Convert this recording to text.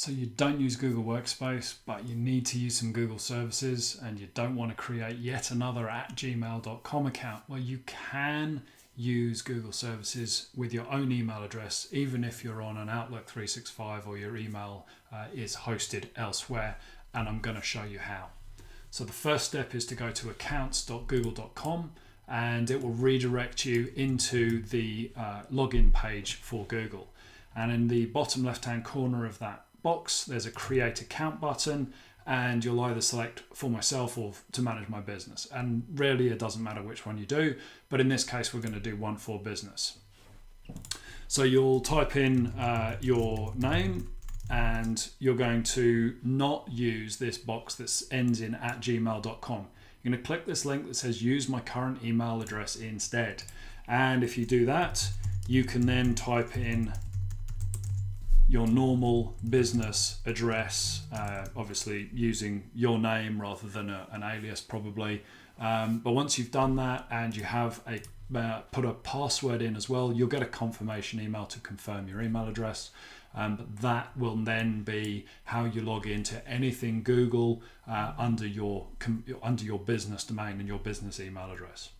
So you don't use Google Workspace, but you need to use some Google services, and you don't want to create yet another @gmail.com account. Well, you can use Google services with your own email address, even if you're on an Outlook 365 or your email is hosted elsewhere, and I'm going to show you how. So the first step is to go to accounts.google.com, and it will redirect you into the login page for Google. And in the bottom left-hand corner of that box, there's a create account button, and you'll either select for myself or to manage my business. And really it doesn't matter which one you do, but in this case we're going to do one for business. So you'll type in your name, and you're going to not use this box that ends in @gmail.com. You're going to click this link that says use my current email address instead. And if you do that, you can then type in your normal business address, obviously using your name rather than an alias probably. But once you've done that and you have put a password in as well, you'll get a confirmation email to confirm your email address. But that will then be how you log into anything Google under your business domain and your business email address.